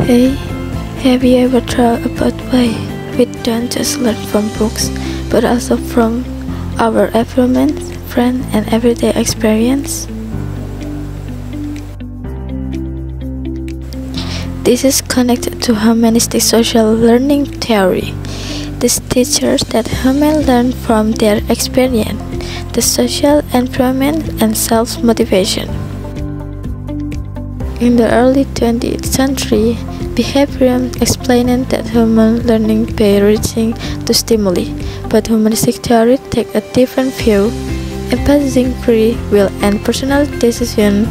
Hey, have you ever thought about why we don't just learn from books, but also from our environment, friends, and everyday experience? This is connected to humanistic social learning theory. This teaches that humans learn from their experience, the social environment, and self-motivation. In the early 20th century, behaviorists explained that human learning by reaching to stimuli, but humanistic theory takes a different view, emphasizing free will and personal decision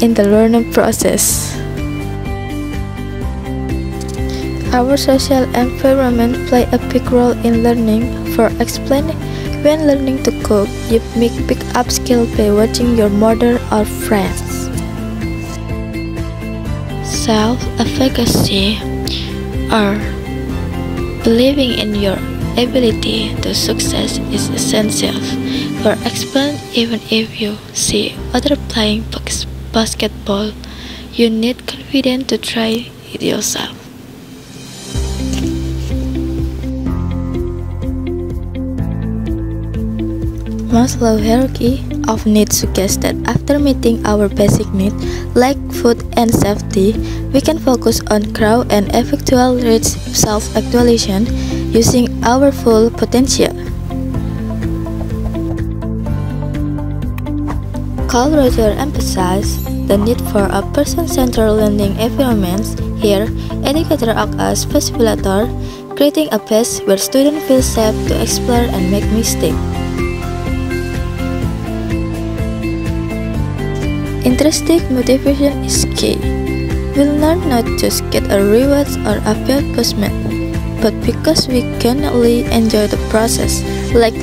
in the learning process. Our social environment play a big role in learning. For explaining, when learning to cook, you pick up skill by watching your mother or friends. Self-efficacy, or believing in your ability to succeed, is essential. For example, even if you see others playing basketball, you need confidence to try it yourself. Maslow's hierarchy of needs suggests that after meeting our basic needs, like food and safety, we can focus on growth and effectual reach self-actualization using our full potential. Carl Rogers emphasized the need for a person-centered learning environment. Here, educators act as facilitator, creating a space where students feel safe to explore and make mistakes. Intrinsic motivation is key. We learn not just get a reward or a punishment, but because we genuinely enjoy the process, like